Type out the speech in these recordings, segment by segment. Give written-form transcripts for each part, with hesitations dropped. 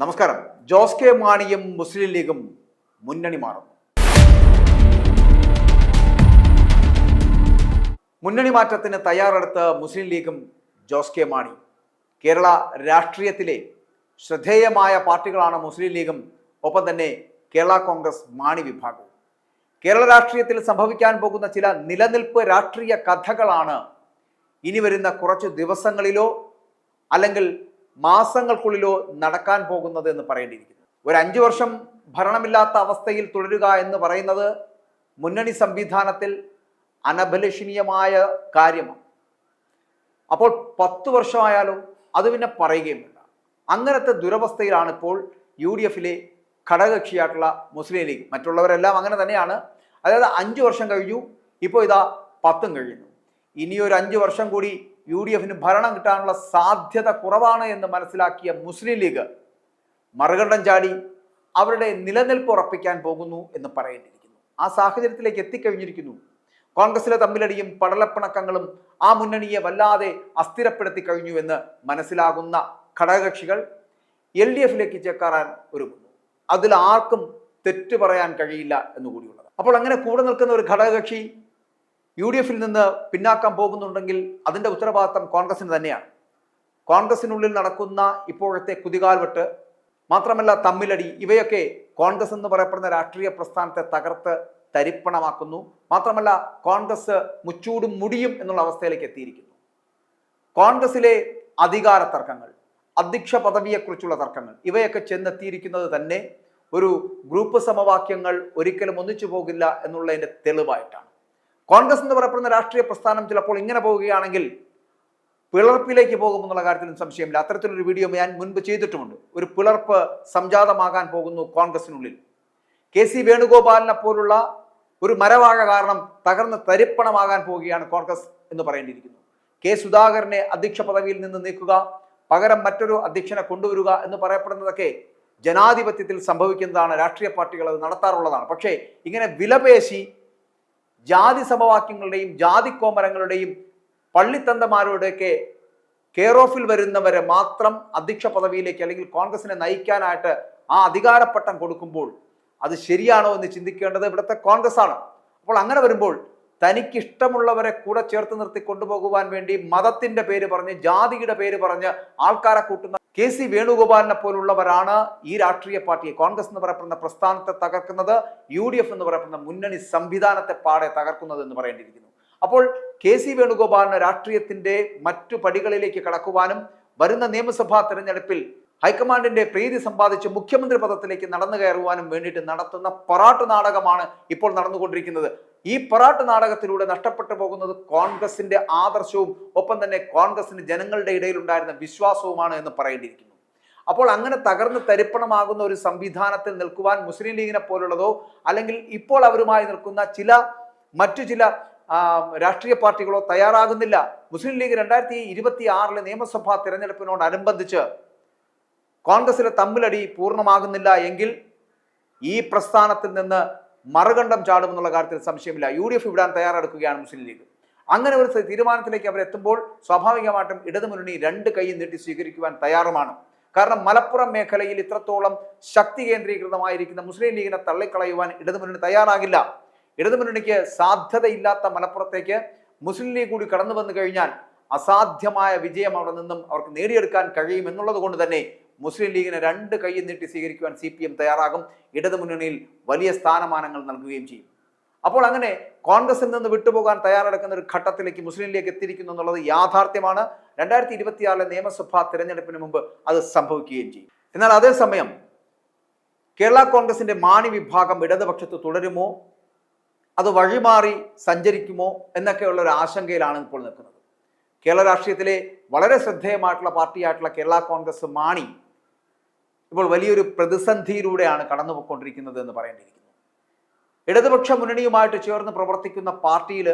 നമസ്കാരം. ജോസ് കെ മാണിയും മുസ്ലിം ലീഗും മുന്നണി മാറുന്നു. മുന്നണി മാറ്റത്തിന് തയ്യാറെടുത്ത മുസ്ലിം ലീഗും ജോസ് കെ മാണി. കേരള രാഷ്ട്രീയത്തിലെ ശ്രദ്ധേയമായ പാർട്ടികളാണ് മുസ്ലിം ലീഗും ഒപ്പം തന്നെ കേരള കോൺഗ്രസ് മാണി വിഭാഗവും. കേരള രാഷ്ട്രീയത്തിൽ സംഭവിക്കാൻ പോകുന്ന ചില നിലനിൽപ്പ് രാഷ്ട്രീയ കഥകളാണ് ഇനി വരുന്ന കുറച്ച് ദിവസങ്ങളിലോ അല്ലെങ്കിൽ മാസങ്ങൾക്കുള്ളിലോ നടക്കാൻ പോകുന്നത് എന്ന് പറയേണ്ടിയിരിക്കുന്നു. ഒരു 5 വർഷം ഭരണമില്ലാത്ത അവസ്ഥയിൽ തുടരുക എന്ന് പറയുന്നത് മുന്നണി സംവിധാനത്തിൽ അനഭിലഷണീയമായ കാര്യമാണ്. അപ്പോൾ 10 വർഷമായാലോ അത് പിന്നെ പറയുകയും വേണ്ട. അങ്ങനത്തെ ദുരവസ്ഥയിലാണ് ഇപ്പോൾ UDF-ലെ ഘടകകക്ഷിയായിട്ടുള്ള മുസ്ലിം ലീഗ്. മറ്റുള്ളവരെല്ലാം അങ്ങനെ തന്നെയാണ്. അതായത് 5 വർഷം കഴിഞ്ഞു, ഇപ്പോൾ ഇതാ 10 കഴിയുന്നു. ഇനിയൊരു 5 വർഷം കൂടി UDF-ന് ഭരണം കിട്ടാനുള്ള സാധ്യത കുറവാണ് എന്ന് മനസ്സിലാക്കിയ മുസ്ലിം ലീഗ് മറുകണ്ഠം ചാടി അവരുടെ നിലനിൽപ്പ് ഉറപ്പിക്കാൻ പോകുന്നു എന്ന് പറയേണ്ടിയിരിക്കുന്നു. ആ സാഹചര്യത്തിലേക്ക് എത്തിക്കഴിഞ്ഞിരിക്കുന്നു. കോൺഗ്രസിലെ തമ്മിലടിയും പടലപ്പിണക്കങ്ങളും ആ മുന്നണിയെ വല്ലാതെ അസ്ഥിരപ്പെടുത്തി കഴിഞ്ഞു എന്ന് മനസ്സിലാകുന്ന ഘടകകക്ഷികൾ LDF-ലേക്ക് ചേക്കാറാൻ ഒരുങ്ങുന്നു. അതിൽ ആർക്കും തെറ്റു പറയാൻ കഴിയില്ല എന്നുകൂടിയുള്ളത്. അപ്പോൾ അങ്ങനെ കൂടെ നിൽക്കുന്ന ഒരു ഘടകകക്ഷി UDF-ൽ നിന്ന് പിന്നാക്കം പോകുന്നുണ്ടെങ്കിൽ അതിൻ്റെ ഉത്തരവാദിത്തം കോൺഗ്രസിന് തന്നെയാണ്. കോൺഗ്രസിനുള്ളിൽ നടക്കുന്ന ഇപ്പോഴത്തെ കുതികാൽവെട്ട്, മാത്രമല്ല തമ്മിലടി, ഇവയൊക്കെ കോൺഗ്രസ് എന്ന് പറയപ്പെടുന്ന രാഷ്ട്രീയ പ്രസ്ഥാനത്തെ തകർത്ത് തരിപ്പണമാക്കുന്നു. മാത്രമല്ല കോൺഗ്രസ് മുച്ചൂടും മുടിയും എന്നുള്ള അവസ്ഥയിലേക്ക് എത്തിയിരിക്കുന്നു. കോൺഗ്രസിലെ അധികാര തർക്കങ്ങൾ, അധ്യക്ഷ പദവിയെക്കുറിച്ചുള്ള തർക്കങ്ങൾ, ഇവയൊക്കെ ചെന്നെത്തിയിരിക്കുന്നത് തന്നെ ഒരു ഗ്രൂപ്പ് സമവാക്യങ്ങൾ ഒരിക്കലും ഒന്നിച്ചു പോകില്ല എന്നുള്ളതിൻ്റെ തെളിവായിട്ടാണ്. കോൺഗ്രസ് എന്ന് പറയപ്പെടുന്ന രാഷ്ട്രീയ പ്രസ്ഥാനം ചിലപ്പോൾ ഇങ്ങനെ പോവുകയാണെങ്കിൽ പിളർപ്പിലേക്ക് പോകുമെന്നുള്ള കാര്യത്തിലും സംശയമില്ല. അത്തരത്തിലൊരു വീഡിയോ ഞാൻ മുൻപ് ചെയ്തിട്ടുമുണ്ട്. ഒരു പിളർപ്പ് സംജാതമാകാൻ പോകുന്നു കോൺഗ്രസിനുള്ളിൽ. KC വേണുഗോപാലിനെ പോലുള്ള ഒരു മരവാഴ കാരണം തകർന്ന് തരിപ്പണമാകാൻ പോവുകയാണ് കോൺഗ്രസ് എന്ന് പറയേണ്ടിയിരിക്കുന്നു. K സുധാകരനെ അധ്യക്ഷ പദവിയിൽ നിന്ന് നീക്കുക, പകരം മറ്റൊരു അധ്യക്ഷനെ കൊണ്ടുവരിക എന്ന് പറയപ്പെടുന്നതൊക്കെ ജനാധിപത്യത്തിൽ സംഭവിക്കുന്നതാണ്. രാഷ്ട്രീയ പാർട്ടികൾ അത് നടത്താറുള്ളതാണ്. പക്ഷേ ഇങ്ങനെ വിലപേശി ജാതി സമവാക്യങ്ങളുടെയും ജാതിക്കോമരങ്ങളുടെയും പള്ളിത്തന്തമാരുടെയൊക്കെ കെയർ ഓഫിൽ വരുന്നവരെ മാത്രം അധ്യക്ഷ പദവിയിലേക്ക് അല്ലെങ്കിൽ കോൺഗ്രസിനെ നയിക്കാനായിട്ട് ആ അധികാരപ്പട്ടം കൊടുക്കുമ്പോൾ അത് ശരിയാണോ എന്ന് ചിന്തിക്കേണ്ടത് ഇവിടുത്തെ കോൺഗ്രസ് ആണ്. അപ്പോൾ അങ്ങനെ വരുമ്പോൾ തനിക്കിഷ്ടമുള്ളവരെ കൂടെ ചേർത്ത് നിർത്തി കൊണ്ടുപോകുവാൻ വേണ്ടി മതത്തിന്റെ പേര് പറഞ്ഞ്, ജാതിയുടെ പേര് പറഞ്ഞ് ആൾക്കാരെ കൂട്ടുന്ന KC വേണുഗോപാലിനെ പോലുള്ളവരാണ് ഈ രാഷ്ട്രീയ പാർട്ടിയെ, കോൺഗ്രസ് എന്ന് പറയപ്പെടുന്ന പ്രസ്ഥാനത്തെ തകർക്കുന്നത്, UDF എന്ന് പറയപ്പെടുന്ന മുന്നണി സംവിധാനത്തെ പാടെ തകർക്കുന്നത് എന്ന് പറയേണ്ടിയിരിക്കുന്നു. അപ്പോൾ KC വേണുഗോപാലിന് രാഷ്ട്രീയത്തിന്റെ മറ്റു പടികളിലേക്ക് കടക്കുവാനും വരുന്ന നിയമസഭാ തെരഞ്ഞെടുപ്പിൽ ഹൈക്കമാൻഡിന്റെ പ്രീതി സമ്പാദിച്ച് മുഖ്യമന്ത്രി പദത്തിലേക്ക് നടന്നു കയറുവാനും വേണ്ടിയിട്ട് നടത്തുന്ന പൊറാട്ട് നാടകമാണ് ഇപ്പോൾ നടന്നുകൊണ്ടിരിക്കുന്നത്. ഈ പൊറാട്ട് നാടകത്തിലൂടെ നഷ്ടപ്പെട്ടു പോകുന്നത് കോൺഗ്രസിന്റെ ആദർശവും ഒപ്പം തന്നെ കോൺഗ്രസിന് ജനങ്ങളുടെ ഇടയിൽ ഉണ്ടായിരുന്ന വിശ്വാസവുമാണ് എന്ന് പറയേണ്ടിയിരിക്കുന്നു. അപ്പോൾ അങ്ങനെ തകർന്ന് തരിപ്പണമാകുന്ന ഒരു സംവിധാനത്തിൽ നിൽക്കുവാൻ മുസ്ലിം ലീഗിനെ പോലുള്ളതോ അല്ലെങ്കിൽ ഇപ്പോൾ അവരുമായി നിൽക്കുന്ന മറ്റു ചില രാഷ്ട്രീയ പാർട്ടികളോ തയ്യാറാകുന്നില്ല. മുസ്ലിം ലീഗ് 2026 നിയമസഭാ തിരഞ്ഞെടുപ്പിനോടനുബന്ധിച്ച് കോൺഗ്രസിലെ തമ്മിലടി പൂർണ്ണമാകുന്നില്ല എങ്കിൽ ഈ പ്രസ്ഥാനത്തിൽ നിന്ന് മറുകണ്ഠം ചാടുമെന്നുള്ള കാര്യത്തിൽ സംശയമില്ല. UDF വിടാൻ തയ്യാറെടുക്കുകയാണ് മുസ്ലിം ലീഗ്. അങ്ങനെ ഒരു തീരുമാനത്തിലേക്ക് അവരെത്തുമ്പോൾ സ്വാഭാവികമായിട്ടും ഇടതുമുന്നണി 2 കൈ നീട്ടി സ്വീകരിക്കുവാൻ തയ്യാറുമാണ്. കാരണം മലപ്പുറം മേഖലയിൽ ഇത്രത്തോളം ശക്തി കേന്ദ്രീകൃതമായിരിക്കുന്ന മുസ്ലിം ലീഗിനെ തള്ളിക്കളയുവാൻ ഇടതുമുന്നണി തയ്യാറാകില്ല. ഇടതുമുന്നണിക്ക് സാധ്യതയില്ലാത്ത മലപ്പുറത്തേക്ക് മുസ്ലിം ലീഗ് കൂടി കടന്നു വന്നു കഴിഞ്ഞാൽ അസാധ്യമായ വിജയം അവിടെ നിന്നും അവർക്ക് നേടിയെടുക്കാൻ കഴിയും എന്നുള്ളത് കൊണ്ട് തന്നെ മുസ്ലിം ലീഗിനെ 2 കൈ നീട്ടി സ്വീകരിക്കുവാൻ CPM തയ്യാറാകും. ഇടതുമുന്നണിയിൽ വലിയ സ്ഥാനമാനങ്ങൾ നൽകുകയും ചെയ്യും. അപ്പോൾ അങ്ങനെ കോൺഗ്രസിൽ നിന്ന് വിട്ടുപോകാൻ തയ്യാറെടുക്കുന്ന ഒരു ഘട്ടത്തിലേക്ക് മുസ്ലിം ലീഗ് എത്തിയിരിക്കുന്നു എന്നുള്ളത് യാഥാർത്ഥ്യമാണ്. 2026 നിയമസഭാ തിരഞ്ഞെടുപ്പിന് മുമ്പ് അത് സംഭവിക്കുകയും ചെയ്യും. എന്നാൽ അതേസമയം കേരള കോൺഗ്രസിന്റെ മാണി വിഭാഗം ഇടതുപക്ഷത്ത് തുടരുമോ, അത് വഴിമാറി സഞ്ചരിക്കുമോ എന്നൊക്കെയുള്ള ഒരു ആശങ്കയിലാണ് ഇപ്പോൾ നിൽക്കുന്നത്. കേരള രാഷ്ട്രീയത്തിലെ വളരെ ശ്രദ്ധേയമായിട്ടുള്ള പാർട്ടിയായിട്ടുള്ള കേരള കോൺഗ്രസ് മാണി ഇപ്പോൾ വലിയൊരു പ്രതിസന്ധിയിലൂടെയാണ് കടന്നുപോയിക്കൊണ്ടിരിക്കുന്നത് എന്ന് പറയേണ്ടിയിരിക്കുന്നു. ഇടതുപക്ഷ മുന്നണിയുമായിട്ട് ചേർന്ന് പ്രവർത്തിക്കുന്ന പാർട്ടിയിൽ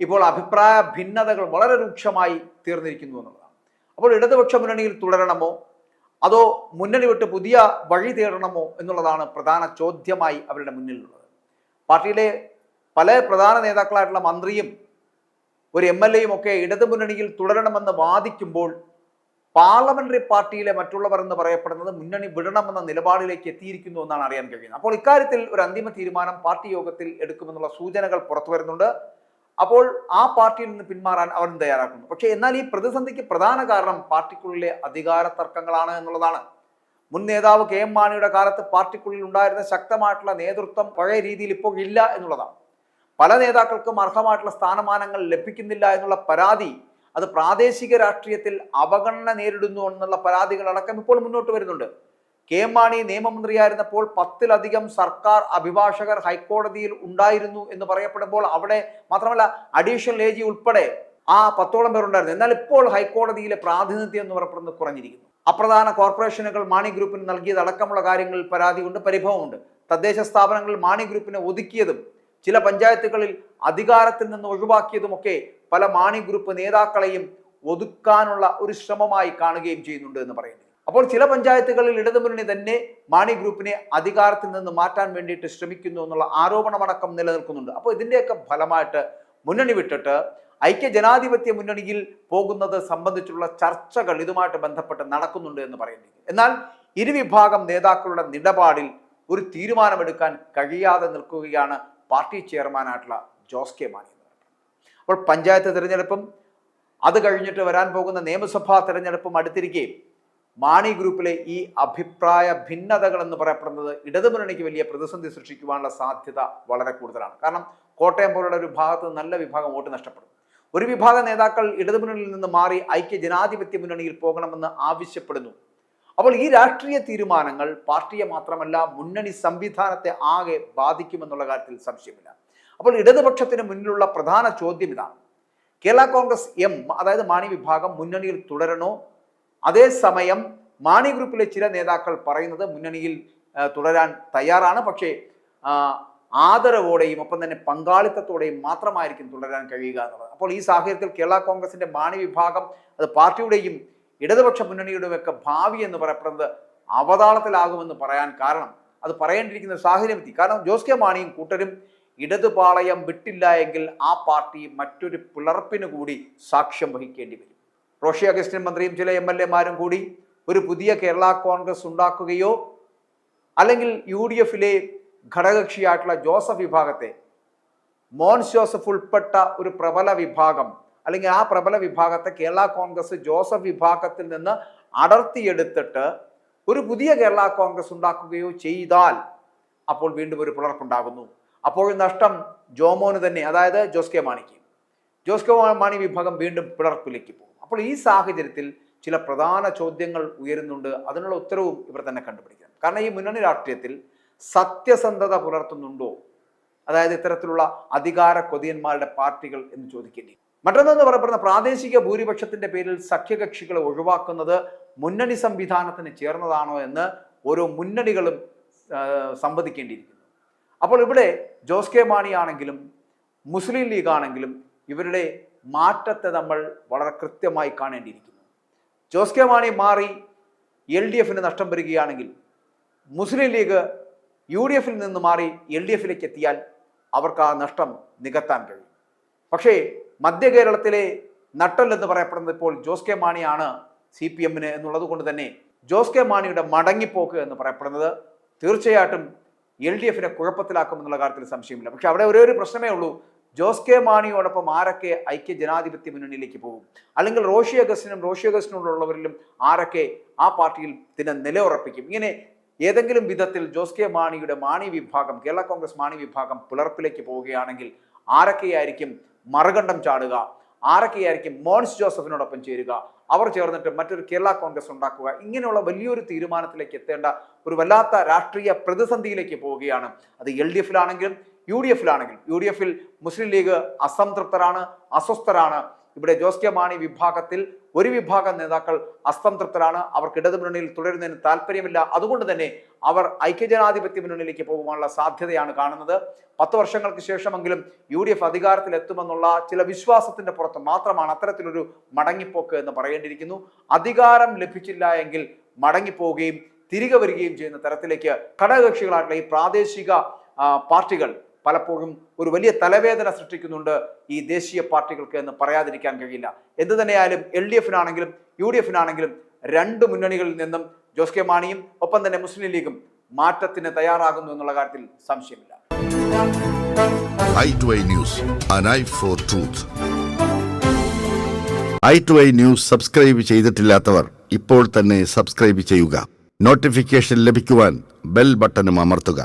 ഇപ്പോൾ അഭിപ്രായ ഭിന്നതകൾ വളരെ രൂക്ഷമായി തീർന്നിരിക്കുന്നു എന്നുള്ളതാണ്. അപ്പോൾ ഇടതുപക്ഷ മുന്നണിയിൽ തുടരണമോ അതോ മുന്നണി വിട്ട് പുതിയ വഴി തേടണമോ എന്നുള്ളതാണ് പ്രധാന ചോദ്യമായി അവരുടെ മുന്നിലുള്ളത്. പാർട്ടിയിലെ പല പ്രധാന നേതാക്കളായിട്ടുള്ള മന്ത്രിയും ഒരു MLA യും ഒക്കെ ഇടതുമുന്നണിയിൽ തുടരണമെന്ന് വാദിക്കുമ്പോൾ പാർലമെന്ററി പാർട്ടിയിലെ മറ്റുള്ളവർ എന്ന് പറയപ്പെടുന്നത് മുന്നണി വിടണമെന്ന നിലപാടിലേക്ക് എത്തിയിരിക്കുന്നു എന്നാണ് അറിയാൻ കഴിയുന്നത്. അപ്പോൾ ഇക്കാര്യത്തിൽ ഒരു അന്തിമ തീരുമാനം പാർട്ടി യോഗത്തിൽ എടുക്കുമെന്നുള്ള സൂചനകൾ പുറത്തു വരുന്നുണ്ട്. അപ്പോൾ ആ പാർട്ടിയിൽ നിന്ന് പിന്മാറാൻ അവരും തയ്യാറാക്കുന്നു. പക്ഷേ എന്നാൽ ഈ പ്രതിസന്ധിക്ക് പ്രധാന കാരണം പാർട്ടിക്കുള്ളിലെ അധികാര തർക്കങ്ങളാണ് എന്നുള്ളതാണ്. മുൻ നേതാവ് കെ എം മാണിയുടെ കാലത്ത് പാർട്ടിക്കുള്ളിൽ ഉണ്ടായിരുന്ന ശക്തമായിട്ടുള്ള നേതൃത്വം പഴയ രീതിയിൽ ഇപ്പോൾ ഇല്ല എന്നുള്ളതാണ്. പല നേതാക്കൾക്കും അർഹമായിട്ടുള്ള സ്ഥാനമാനങ്ങൾ ലഭിക്കുന്നില്ല എന്നുള്ള പരാതി, അത് പ്രാദേശിക രാഷ്ട്രീയത്തിൽ അവഗണന നേരിടുന്നു എന്നുള്ള പരാതികളടക്കം ഇപ്പോൾ മുന്നോട്ട് വരുന്നുണ്ട്. കെ എം മാണി നിയമമന്ത്രിയായിരുന്നപ്പോൾ 10-ലധികം സർക്കാർ അഭിഭാഷകർ ഹൈക്കോടതിയിൽ ഉണ്ടായിരുന്നു എന്ന് പറയപ്പെടുമ്പോൾ അവിടെ മാത്രമല്ല അഡീഷണൽ ഏജ് ഉൾപ്പെടെ ആ 10ഓളം പേർ ഉണ്ടായിരുന്നു. എന്നാൽ ഇപ്പോൾ ഹൈക്കോടതിയിലെ പ്രാതിനിധ്യം എന്ന് പറയപ്പെടുന്നത് കുറഞ്ഞിരിക്കുന്നു. അപ്രധാന കോർപ്പറേഷനുകൾ മാണി ഗ്രൂപ്പിന് നൽകിയതടക്കമുള്ള കാര്യങ്ങളിൽ പരാതിയുണ്ട്, പരിഭവമുണ്ട്. തദ്ദേശ സ്ഥാപനങ്ങൾ മാണി ഗ്രൂപ്പിനെ ഒതുക്കിയതും ചില പഞ്ചായത്തുകളിൽ അധികാരത്തിൽ നിന്ന് ഒഴിവാക്കിയതുമൊക്കെ പല മാണി ഗ്രൂപ്പ് നേതാക്കളെയും ഒതുക്കാനുള്ള ഒരു ശ്രമമായി കാണുകയും ചെയ്യുന്നുണ്ട് എന്ന് പറയുന്നത്. അപ്പോൾ ചില പഞ്ചായത്തുകളിൽ ഇടതുമുന്നണി തന്നെ മാണി ഗ്രൂപ്പിനെ അധികാരത്തിൽ നിന്ന് മാറ്റാൻ വേണ്ടിയിട്ട് ശ്രമിക്കുന്നു എന്നുള്ള ആരോപണമടക്കം നിലനിൽക്കുന്നുണ്ട്. അപ്പോൾ ഇതിൻ്റെയൊക്കെ ഫലമായിട്ട് മുന്നണി വിട്ടിട്ട് ഐക്യ ജനാധിപത്യ മുന്നണിയിൽ പോകുന്നത് സംബന്ധിച്ചുള്ള ചർച്ചകൾ ഇതുമായിട്ട് ബന്ധപ്പെട്ട് നടക്കുന്നുണ്ട് എന്ന് പറയുന്നത്. എന്നാൽ ഇരുവിഭാഗം നേതാക്കളുടെ നിലപാടിൽ ഒരു തീരുമാനമെടുക്കാൻ കഴിയാതെ നിൽക്കുകയാണ് പാർട്ടി ചെയർമാനായിട്ടുള്ള ജോസ് കെ മാണി. അപ്പോൾ പഞ്ചായത്ത് തിരഞ്ഞെടുപ്പും അത് കഴിഞ്ഞിട്ട് വരാൻ പോകുന്ന നിയമസഭാ തിരഞ്ഞെടുപ്പും അടുത്തിരിക്കെ മാണി ഗ്രൂപ്പിലെ ഈ അഭിപ്രായ ഭിന്നതകൾ എന്ന് പറയപ്പെടുന്നത് ഇടതുമുന്നണിക്ക് വലിയ പ്രതിസന്ധി സൃഷ്ടിക്കുവാനുള്ള സാധ്യത വളരെ കൂടുതലാണ്. കാരണം കോട്ടയം പോലുള്ള ഒരു ഭാഗത്ത് നല്ല വിഭാഗം വോട്ട് നഷ്ടപ്പെടും. ഒരു വിഭാഗം നേതാക്കൾ ഇടതുമുന്നണിയിൽ നിന്ന് മാറി ഐക്യ ജനാധിപത്യ മുന്നണിയിൽ പോകണമെന്ന് ആവശ്യപ്പെടുന്നു. അപ്പോൾ ഈ രാഷ്ട്രീയ തീരുമാനങ്ങൾ പാർട്ടിയെ മാത്രമല്ല മുന്നണി സംവിധാനത്തെ ആകെ ബാധിക്കുമെന്നുള്ള കാര്യത്തിൽ സംശയമില്ല. അപ്പോൾ ഇടതുപക്ഷത്തിന് മുന്നിലുള്ള പ്രധാന ചോദ്യം ഇതാണ്: കേരള കോൺഗ്രസ് എം, അതായത് മാണി വിഭാഗം മുന്നണിയിൽ തുടരണോ? അതേസമയം മാണി ഗ്രൂപ്പിലെ ചില നേതാക്കൾ പറയുന്നത് മുന്നണിയിൽ തുടരാൻ തയ്യാറാണ്, പക്ഷേ ആദരവോടെയും ഒപ്പം തന്നെ പങ്കാളിത്തത്തോടെയും മാത്രമായിരിക്കും തുടരാൻ കഴിയുക എന്നുള്ളത്. അപ്പോൾ ഈ സാഹചര്യത്തിൽ കേരള കോൺഗ്രസിന്റെ മാണി വിഭാഗം, അത് പാർട്ടിയുടെയും ഇടതുപക്ഷ മുന്നണിയുടെയും ഒക്കെ ഭാവി എന്ന് പറയപ്പെടുന്നത് അവതാളത്തിലാകുമെന്ന് പറയാൻ കാരണം, അത് പറയേണ്ടിയിരിക്കുന്ന സാഹചര്യം എത്തി. കാരണം ജോസ് കെ മാണിയും കൂട്ടരും ഇടതുപാളയം വിട്ടില്ല എങ്കിൽ ആ പാർട്ടി മറ്റൊരു പിളർപ്പിന് കൂടി സാക്ഷ്യം വഹിക്കേണ്ടി വരും. റോഷി അഗസ്റ്റിൻ മന്ത്രിയും ചില MLA-മാരും കൂടി ഒരു പുതിയ കേരള കോൺഗ്രസ് ഉണ്ടാക്കുകയോ അല്ലെങ്കിൽ UDF-ലെ ഘടകകക്ഷിയായിട്ടുള്ള ജോസഫ് വിഭാഗത്തെ, മോൻസ് ജോസഫ് ഉൾപ്പെട്ട ഒരു പ്രബല വിഭാഗം അല്ലെങ്കിൽ ആ പ്രബല വിഭാഗത്തെ കേരള കോൺഗ്രസ് ജോസഫ് വിഭാഗത്തിൽ നിന്ന് അടർത്തിയെടുത്തിട്ട് ഒരു പുതിയ കേരള കോൺഗ്രസ് ഉണ്ടാക്കുകയോ ചെയ്താൽ അപ്പോൾ വീണ്ടും ഒരു പിളർപ്പുണ്ടാകുന്നു. അപ്പോൾ നഷ്ടം ജോമോന് തന്നെ, അതായത് ജോസ് കെ മാണിക്ക്. ജോസ് കെ മാണി വിഭാഗം വീണ്ടും പിളർപ്പിലേക്ക് പോകും. അപ്പോൾ ഈ സാഹചര്യത്തിൽ ചില പ്രധാന ചോദ്യങ്ങൾ ഉയരുന്നുണ്ട്. അതിനുള്ള ഉത്തരവും ഇവർ തന്നെ കണ്ടുപിടിക്കണം. കാരണം ഈ മുന്നണി രാഷ്ട്രീയത്തിൽ സത്യസന്ധത പുലർത്തുന്നുണ്ടോ, അതായത് ഇത്തരത്തിലുള്ള അധികാര കൊതിയന്മാരുടെ പാർട്ടികൾ എന്ന് ചോദിക്കേണ്ടി. മറ്റൊന്നെന്ന് പറയപ്പെടുന്ന പ്രാദേശിക ഭൂരിപക്ഷത്തിന്റെ പേരിൽ സഖ്യകക്ഷികളെ ഒഴിവാക്കുന്നത് മുന്നണി സംവിധാനത്തിന് ചേർന്നതാണോ എന്ന് ഓരോ മുന്നണികളും സംവദിക്കേണ്ടിയിരിക്കുന്നു. അപ്പോൾ ഇവിടെ ജോസ് കെ മാണി ആണെങ്കിലും മുസ്ലിം ലീഗ് ആണെങ്കിലും ഇവരുടെ മാറ്റത്തെ നമ്മൾ വളരെ കൃത്യമായി കാണേണ്ടിയിരിക്കുന്നു. ജോസ് കെ മാണി മാറി LDF-ന് നഷ്ടം വരികയാണെങ്കിൽ, മുസ്ലിം ലീഗ് UDF-ൽ നിന്ന് മാറി LDF-ലേക്ക് എത്തിയാൽ അവർക്ക് ആ നഷ്ടം നികത്താൻ കഴിയും. പക്ഷേ മധ്യ കേരളത്തിലെ നട്ടെല്ലെന്ന് പറയപ്പെടുന്നത് ഇപ്പോൾ ജോസ് കെ മാണിയാണ് CPM-ന് എന്നുള്ളത് കൊണ്ട് തന്നെ ജോസ് കെ മാണിയുടെ മടങ്ങിപ്പോക്ക് എന്ന് പറയപ്പെടുന്നത് തീർച്ചയായിട്ടും LDF-നെ കുഴപ്പത്തിലാക്കുമെന്നുള്ള കാര്യത്തിൽ സംശയമില്ല. പക്ഷെ അവിടെ ഒരേ ഒരു പ്രശ്നമേ ഉള്ളൂ: ജോസ് കെ മാണിയോടൊപ്പം ആരൊക്കെ ഐക്യ ജനാധിപത്യ മുന്നണിയിലേക്ക് പോകും, അല്ലെങ്കിൽ റോഷി അഗസ്റ്റിനോടുള്ളവരിലും ആരൊക്കെ ആ പാർട്ടിയിൽ തന്നെ നിലയുറപ്പിക്കും. ഇങ്ങനെ ഏതെങ്കിലും വിധത്തിൽ ജോസ് കെ മാണിയുടെ മാണി വിഭാഗം, കേരള കോൺഗ്രസ് മാണി വിഭാഗം പിളർപ്പിലേക്ക് പോവുകയാണെങ്കിൽ ആരൊക്കെയായിരിക്കും മറുകണ്ഠം ചാടുക, ആരൊക്കെയായിരിക്കും മോൻസ് ജോസഫിനോടൊപ്പം ചേരുക, അവർ ചേർന്നിട്ട് മറ്റൊരു കേരള കോൺഗ്രസ് ഉണ്ടാക്കുക, ഇങ്ങനെയുള്ള വലിയൊരു തീരുമാനത്തിലേക്ക് എത്തേണ്ട ഒരു വല്ലാത്ത രാഷ്ട്രീയ പ്രതിസന്ധിയിലേക്ക് പോവുകയാണ്. അത് LDF-ലാണെങ്കിലും UDF-ലാണെങ്കിലും. UDF-ൽ മുസ്ലിം ലീഗ് അസംതൃപ്തരാണ്, അസ്വസ്ഥരാണ്. ഇവിടെ ജോസ് കെ മാണി വിഭാഗത്തിൽ ഒരു വിഭാഗം നേതാക്കൾ അസംതൃപ്തരാണ്. അവർക്ക് ഇടതുമുന്നണിയിൽ തുടരുന്നതിന് താല്പര്യമില്ല. അതുകൊണ്ട് തന്നെ അവർ ഐക്യജനാധിപത്യ മുന്നണിയിലേക്ക് പോകുവാനുള്ള സാധ്യതയാണ് കാണുന്നത്. 10 വർഷങ്ങൾക്ക് ശേഷമെങ്കിലും UDF അധികാരത്തിൽ എത്തുമെന്നുള്ള ചില വിശ്വാസത്തിന്റെ പുറത്ത് മാത്രമാണ് അത്തരത്തിലൊരു മടങ്ങിപ്പോക്ക് എന്ന് പറയേണ്ടിയിരിക്കുന്നു. അധികാരം ലഭിച്ചില്ല എങ്കിൽ മടങ്ങിപ്പോവുകയും തിരികെ വരികയും ചെയ്യുന്ന തരത്തിലേക്ക് ഘടകകക്ഷികളായിട്ടുള്ള ഈ പ്രാദേശിക പാർട്ടികൾ പലപ്പോഴും ഒരു വലിയ തലവേദന സൃഷ്ടിക്കുന്നുണ്ട് ഈ ദേശീയ പാർട്ടികൾക്ക് എന്ന് പറയാതിരിക്കാൻ കഴിയില്ല. എന്തു തന്നെയായാലും LDF-നാണെങ്കിലും UDF-നാണെങ്കിലും രണ്ട് മുന്നണികളിൽ നിന്നും ജോസ് കെ മാണിയും ഒപ്പം തന്നെ മുസ്ലിം ലീഗും മാറ്റത്തിന് തയ്യാറാകുന്നു എന്നുള്ള കാര്യത്തിൽ സംശയമില്ല. i2i News, an eye for truth. i2i News subscribe ചെയ്തിട്ടില്ലാത്തവർ ഇപ്പോൾ തന്നെ സബ്സ്ക്രൈബ് ചെയ്യുക. നോട്ടിഫിക്കേഷൻ ലഭിക്കുവാൻ ബെൽ ബട്ടണും അമർത്തുക.